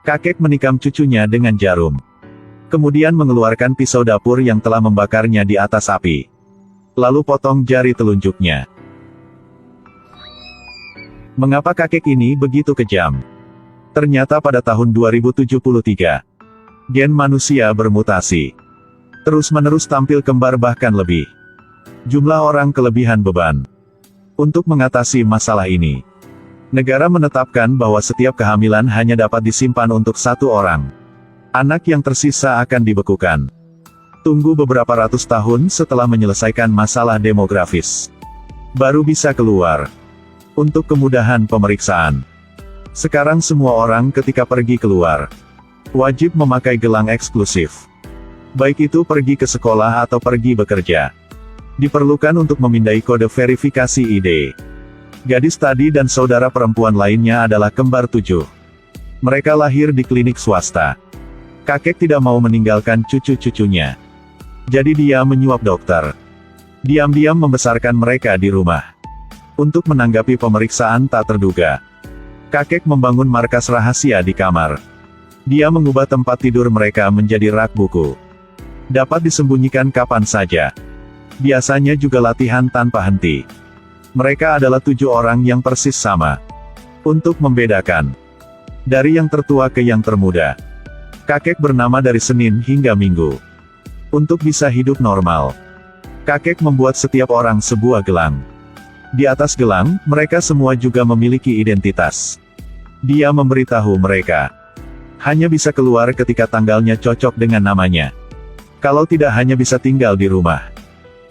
Kakek menikam cucunya dengan jarum. Kemudian mengeluarkan pisau dapur yang telah membakarnya di atas api. Lalu potong jari telunjuknya. Mengapa kakek ini begitu kejam? Ternyata pada tahun 2073, gen manusia bermutasi. Terus-menerus tampil kembar bahkan lebih. Jumlah orang kelebihan beban. Untuk mengatasi masalah ini, negara menetapkan bahwa setiap kehamilan hanya dapat disimpan untuk satu orang. Anak yang tersisa akan dibekukan. Tunggu beberapa ratus tahun setelah menyelesaikan masalah demografis, baru bisa keluar. Untuk kemudahan pemeriksaan, sekarang semua orang ketika pergi keluar, wajib memakai gelang eksklusif. Baik itu pergi ke sekolah atau pergi bekerja. Diperlukan untuk memindai kode verifikasi ID. Gadis tadi dan saudara perempuan lainnya adalah kembar 7. Mereka lahir di klinik swasta. Kakek tidak mau meninggalkan cucu-cucunya. Jadi dia menyuap dokter. Diam-diam membesarkan mereka di rumah. Untuk menanggapi pemeriksaan tak terduga, kakek membangun markas rahasia di kamar. Dia mengubah tempat tidur mereka menjadi rak buku. Dapat disembunyikan kapan saja. Biasanya juga latihan tanpa henti. Mereka adalah 7 orang yang persis sama. Untuk membedakan dari yang tertua ke yang termuda, kakek bernama dari Senin hingga Minggu. Untuk bisa hidup normal, kakek membuat setiap orang sebuah gelang. Di atas gelang, mereka semua juga memiliki identitas. Dia memberitahu mereka hanya bisa keluar ketika tanggalnya cocok dengan namanya. Kalau tidak hanya bisa tinggal di rumah.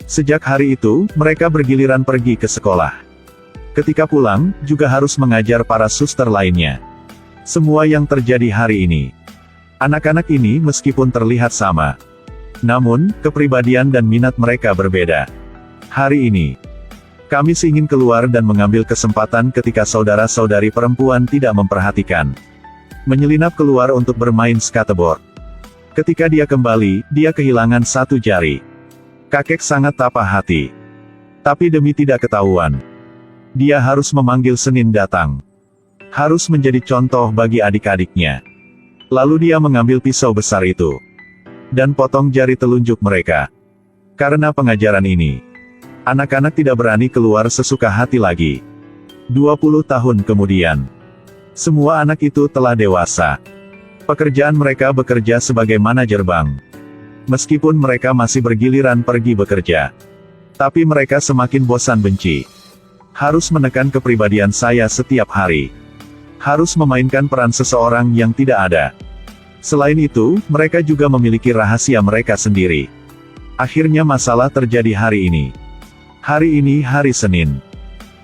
Sejak hari itu, mereka bergiliran pergi ke sekolah. Ketika pulang, juga harus mengajar para suster lainnya. Semua yang terjadi hari ini. Anak-anak ini meskipun terlihat sama, namun, kepribadian dan minat mereka berbeda. Hari ini, kami ingin keluar dan mengambil kesempatan ketika saudara-saudari perempuan tidak memperhatikan. Menyelinap keluar untuk bermain skateboard. Ketika dia kembali, dia kehilangan satu jari. Kakek sangat tapah hati. Tapi demi tidak ketahuan, dia harus memanggil Senin datang. Harus menjadi contoh bagi adik-adiknya. Lalu dia mengambil pisau besar itu dan potong jari telunjuk mereka. Karena pengajaran ini, anak-anak tidak berani keluar sesuka hati lagi. 20 tahun kemudian, semua anak itu telah dewasa. Pekerjaan mereka bekerja sebagai manajer bank. Meskipun mereka masih bergiliran pergi bekerja, tapi mereka semakin bosan benci. Harus menekan kepribadian saya setiap hari. Harus memainkan peran seseorang yang tidak ada. Selain itu, mereka juga memiliki rahasia mereka sendiri. Akhirnya masalah terjadi hari ini. Hari ini hari Senin.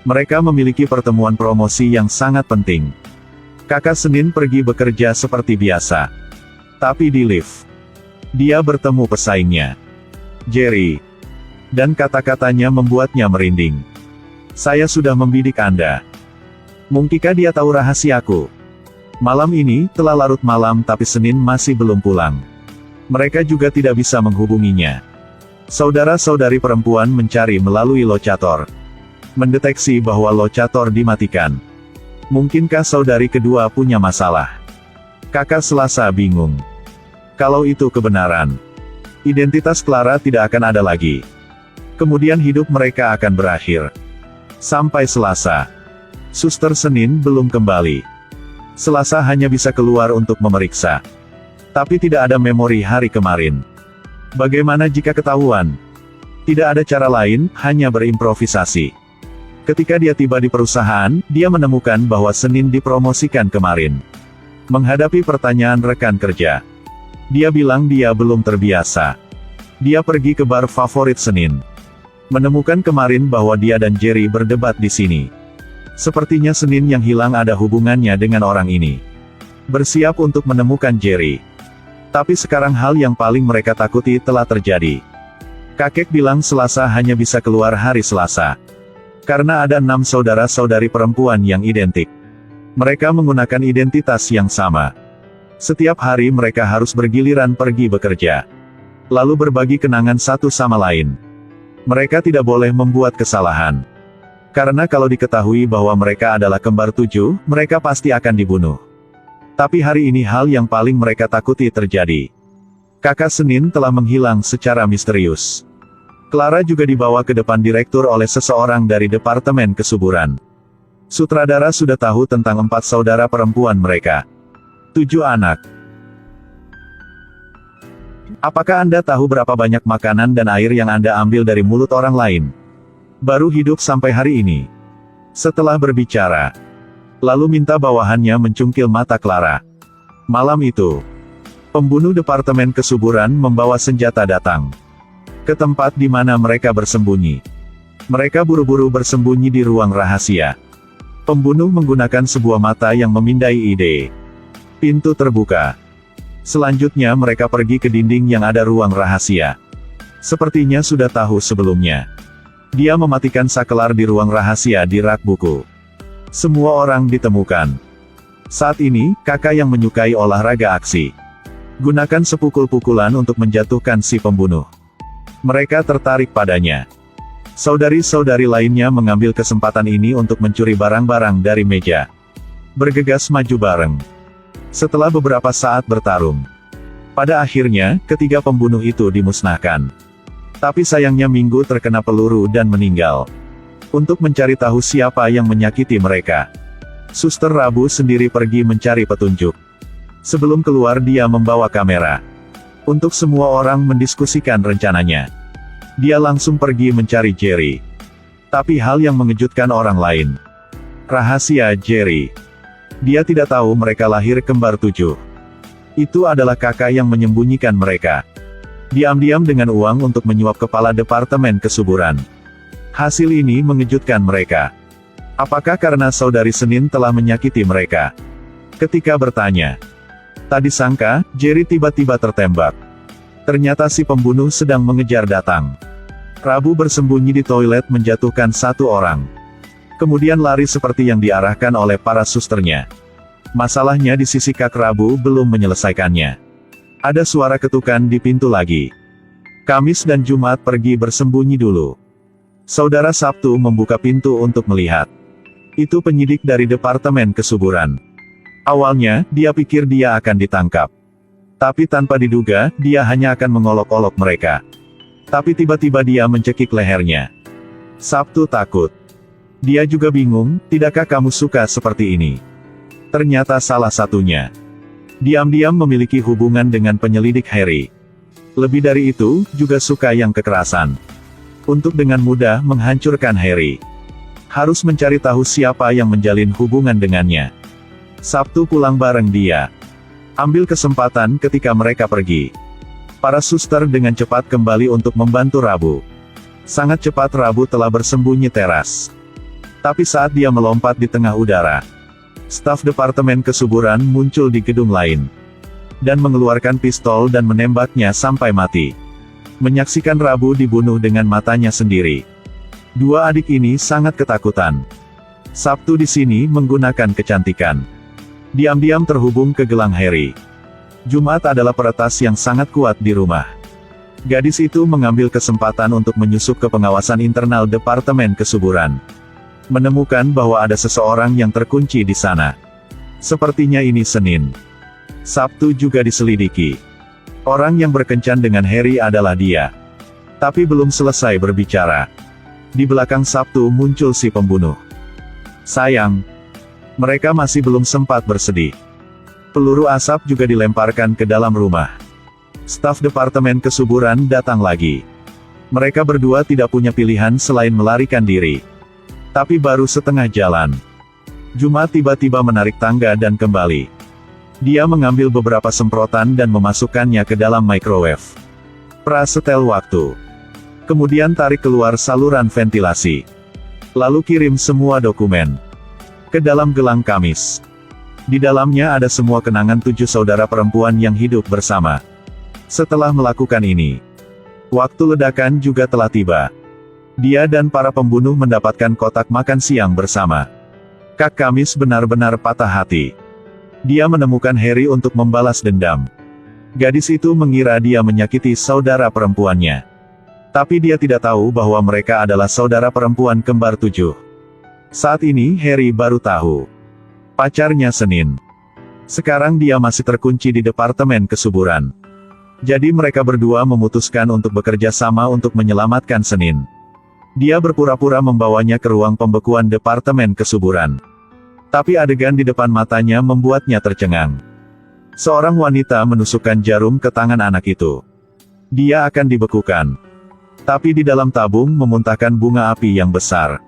Mereka memiliki pertemuan promosi yang sangat penting. Kakak Senin pergi bekerja seperti biasa. Tapi di lift, dia bertemu pesaingnya, Jerry. Dan kata-katanya membuatnya merinding. Saya sudah membidik Anda. Mungkinkah dia tahu rahasiaku? Malam ini, telah larut malam tapi Senin masih belum pulang. Mereka juga tidak bisa menghubunginya. Saudara-saudari perempuan mencari melalui locator. Mendeteksi bahwa locator dimatikan. Mungkinkah saudari kedua punya masalah? Kakak Selasa bingung. Kalau itu kebenaran, identitas Clara tidak akan ada lagi. Kemudian hidup mereka akan berakhir. Sampai Selasa, Suster Senin belum kembali. Selasa hanya bisa keluar untuk memeriksa. Tapi tidak ada memori hari kemarin. Bagaimana jika ketahuan? Tidak ada cara lain, hanya berimprovisasi. Ketika dia tiba di perusahaan, dia menemukan bahwa Senin dipromosikan kemarin. Menghadapi pertanyaan rekan kerja, dia bilang dia belum terbiasa. Dia pergi ke bar favorit Senin. Menemukan kemarin bahwa dia dan Jerry berdebat di sini. Sepertinya Senin yang hilang ada hubungannya dengan orang ini. Bersiap untuk menemukan Jerry. Tapi sekarang hal yang paling mereka takuti telah terjadi. Kakek bilang Selasa hanya bisa keluar hari Selasa. Karena ada 6 saudara-saudari perempuan yang identik. Mereka menggunakan identitas yang sama. Setiap hari mereka harus bergiliran pergi bekerja. Lalu berbagi kenangan satu sama lain. Mereka tidak boleh membuat kesalahan. Karena kalau diketahui bahwa mereka adalah kembar 7, mereka pasti akan dibunuh. Tapi hari ini hal yang paling mereka takuti terjadi. Kakak Senin telah menghilang secara misterius. Clara juga dibawa ke depan direktur oleh seseorang dari Departemen Kesuburan. Sutradara sudah tahu tentang 4 saudara perempuan mereka. 7 anak. Apakah Anda tahu berapa banyak makanan dan air yang Anda ambil dari mulut orang lain? Baru hidup sampai hari ini. Setelah berbicara, lalu minta bawahannya mencungkil mata Clara. Malam itu, pembunuh Departemen Kesuburan membawa senjata datang ke tempat di mana mereka bersembunyi. Mereka buru-buru bersembunyi di ruang rahasia. Pembunuh menggunakan sebuah mata yang memindai ide. Pintu terbuka. Selanjutnya mereka pergi ke dinding yang ada ruang rahasia. Sepertinya sudah tahu sebelumnya. Dia mematikan sakelar di ruang rahasia di rak buku. Semua orang ditemukan. Saat ini, kakak yang menyukai olahraga aksi. Gunakan sepukul-pukulan untuk menjatuhkan si pembunuh. Mereka tertarik padanya. Saudari-saudari lainnya mengambil kesempatan ini untuk mencuri barang-barang dari meja. Bergegas maju bareng. Setelah beberapa saat bertarung, pada akhirnya, ketiga pembunuh itu dimusnahkan. Tapi sayangnya Minggu terkena peluru dan meninggal. Untuk mencari tahu siapa yang menyakiti mereka, Suster Rabu sendiri pergi mencari petunjuk. Sebelum keluar dia membawa kamera. Untuk semua orang mendiskusikan rencananya. Dia langsung pergi mencari Jerry. Tapi hal yang mengejutkan orang lain. Rahasia Jerry. Dia tidak tahu mereka lahir kembar 7. Itu adalah kakak yang menyembunyikan mereka. Diam-diam dengan uang untuk menyuap kepala Departemen Kesuburan. Hasil ini mengejutkan mereka. Apakah karena saudari Senin telah menyakiti mereka? Ketika bertanya, tadi sangka, Jerry tiba-tiba tertembak. Ternyata si pembunuh sedang mengejar datang. Rabu bersembunyi di toilet menjatuhkan 1 orang. Kemudian lari seperti yang diarahkan oleh para susternya. Masalahnya di sisi Kak Rabu belum menyelesaikannya. Ada suara ketukan di pintu lagi. Kamis dan Jumat pergi bersembunyi dulu. Saudara Sabtu membuka pintu untuk melihat. Itu penyidik dari Departemen Kesuburan. Awalnya, dia pikir dia akan ditangkap. Tapi tanpa diduga, dia hanya akan mengolok-olok mereka. Tapi tiba-tiba dia mencekik lehernya. Sabtu takut. Dia juga bingung, tidakkah kamu suka seperti ini? Ternyata salah satunya. Diam-diam memiliki hubungan dengan penyelidik Harry. Lebih dari itu, juga suka yang kekerasan. Untuk dengan mudah menghancurkan Harry. Harus mencari tahu siapa yang menjalin hubungan dengannya. Sabtu pulang bareng dia. Ambil kesempatan ketika mereka pergi. Para suster dengan cepat kembali untuk membantu Rabu. Sangat cepat Rabu telah bersembunyi teras. Tapi saat dia melompat di tengah udara, staf Departemen Kesuburan muncul di gedung lain. Dan mengeluarkan pistol dan menembaknya sampai mati. Menyaksikan Rabu dibunuh dengan matanya sendiri. 2 adik ini sangat ketakutan. Sabtu di sini menggunakan kecantikan. Diam-diam terhubung ke gelang Harry. Jumat adalah peretas yang sangat kuat di rumah. Gadis itu mengambil kesempatan untuk menyusup ke pengawasan internal Departemen Kesuburan. Menemukan bahwa ada seseorang yang terkunci di sana. Sepertinya ini Senin. Sabtu juga diselidiki. Orang yang berkencan dengan Harry adalah dia. Tapi belum selesai berbicara. Di belakang Sabtu muncul si pembunuh. Sayang, mereka masih belum sempat bersedih. Peluru asap juga dilemparkan ke dalam rumah. Staf Departemen Kesuburan datang lagi. Mereka berdua tidak punya pilihan selain melarikan diri. Tapi baru setengah jalan, Jumat tiba-tiba menarik tangga dan kembali. Dia mengambil beberapa semprotan dan memasukkannya ke dalam microwave. Prasetel waktu. Kemudian tarik keluar saluran ventilasi. Lalu kirim semua dokumen ke dalam gelang Kamis. Di dalamnya ada semua kenangan 7 saudara perempuan yang hidup bersama. Setelah melakukan ini, waktu ledakan juga telah tiba. Dia dan para pembunuh mendapatkan kotak makan siang bersama. Kak Kamis benar-benar patah hati. Dia menemukan Harry untuk membalas dendam. Gadis itu mengira dia menyakiti saudara perempuannya. Tapi dia tidak tahu bahwa mereka adalah saudara perempuan kembar 7. Saat ini Harry baru tahu. Pacarnya Senin Sekarang dia masih terkunci di departemen kesuburan. Jadi mereka berdua memutuskan untuk bekerja sama untuk menyelamatkan Senin. Dia berpura-pura membawanya ke ruang pembekuan departemen kesuburan. Tapi adegan di depan matanya membuatnya tercengang. Seorang wanita menusukkan jarum ke tangan anak itu. Dia akan dibekukan. Tapi di dalam tabung memuntahkan bunga api yang besar.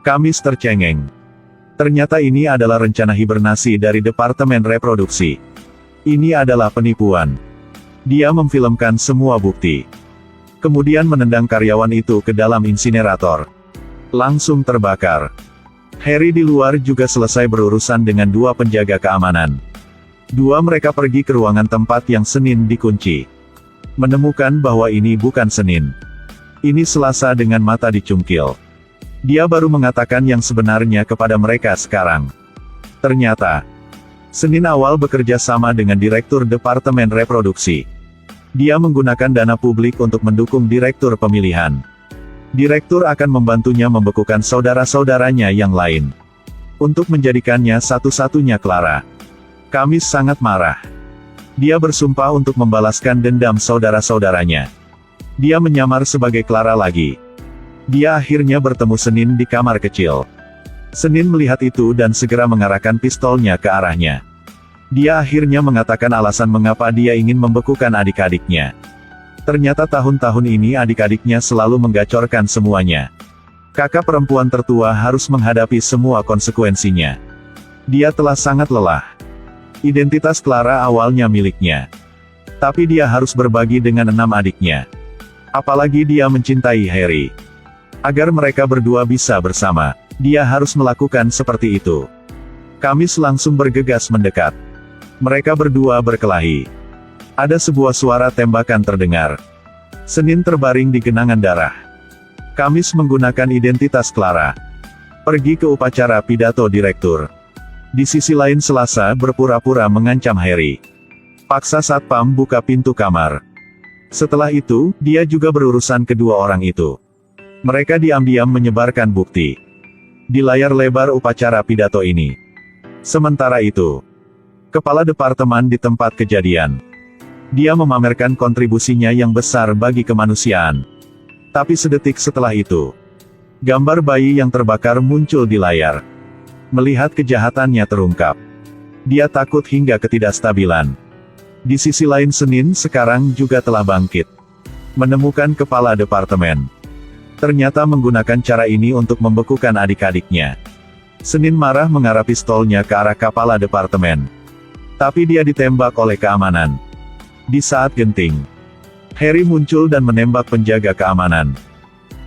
Kamis tercengeng. Ternyata ini adalah rencana hibernasi dari Departemen Reproduksi. Ini adalah penipuan. Dia memfilmkan semua bukti. Kemudian menendang karyawan itu ke dalam insinerator. Langsung terbakar. Harry di luar juga selesai berurusan dengan dua penjaga keamanan. Mereka pergi ke ruangan tempat yang Senin dikunci. Menemukan bahwa ini bukan Senin. Ini Selasa dengan mata dicungkil. Dia baru mengatakan yang sebenarnya kepada mereka sekarang. Ternyata, Senin awal bekerja sama dengan Direktur Departemen Reproduksi. Dia menggunakan dana publik untuk mendukung Direktur pemilihan. Direktur akan membantunya membekukan saudara-saudaranya yang lain. Untuk menjadikannya satu-satunya Clara. Kamis sangat marah. Dia bersumpah untuk membalaskan dendam saudara-saudaranya. Dia menyamar sebagai Clara lagi. Dia akhirnya bertemu Senin di kamar kecil. Senin melihat itu dan segera mengarahkan pistolnya ke arahnya. Dia akhirnya mengatakan alasan mengapa dia ingin membekukan adik-adiknya. Ternyata tahun-tahun ini adik-adiknya selalu menggacorkan semuanya. Kakak perempuan tertua harus menghadapi semua konsekuensinya. Dia telah sangat lelah. Identitas Clara awalnya miliknya. Tapi dia harus berbagi dengan 6 adiknya. Apalagi dia mencintai Harry. Agar mereka berdua bisa bersama, dia harus melakukan seperti itu. Kamis langsung bergegas mendekat. Mereka berdua berkelahi. Ada sebuah suara tembakan terdengar. Senin terbaring di genangan darah. Kamis menggunakan identitas Clara. Pergi ke upacara pidato direktur. Di sisi lain Selasa berpura-pura mengancam Harry. Paksa satpam buka pintu kamar. Setelah itu, dia juga berurusan kedua orang itu. Mereka diam-diam menyebarkan bukti di layar lebar upacara pidato ini. Sementara itu, kepala departemen di tempat kejadian. Dia memamerkan kontribusinya yang besar bagi kemanusiaan. Tapi sedetik setelah itu, gambar bayi yang terbakar muncul di layar. Melihat kejahatannya terungkap, dia takut hingga ketidakstabilan. Di sisi lain Senin sekarang juga telah bangkit. Menemukan kepala departemen. Ternyata menggunakan cara ini untuk membekukan adik-adiknya. Senin marah mengarah pistolnya ke arah kepala departemen. Tapi dia ditembak oleh keamanan. Di saat genting, Harry muncul dan menembak penjaga keamanan.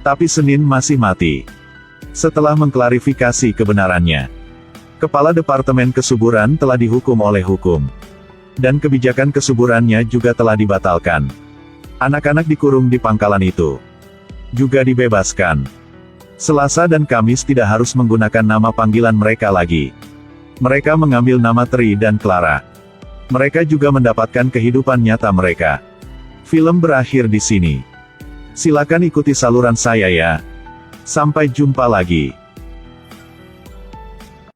Tapi Senin masih mati. Setelah mengklarifikasi kebenarannya, kepala departemen kesuburan telah dihukum oleh hukum. Dan kebijakan kesuburannya juga telah dibatalkan. Anak-anak dikurung di pangkalan itu juga dibebaskan. Selasa dan Kamis tidak harus menggunakan nama panggilan mereka lagi. Mereka mengambil nama Tri dan Clara. Mereka juga mendapatkan kehidupan nyata mereka. Film berakhir di sini. Silakan ikuti saluran saya ya. Sampai jumpa lagi.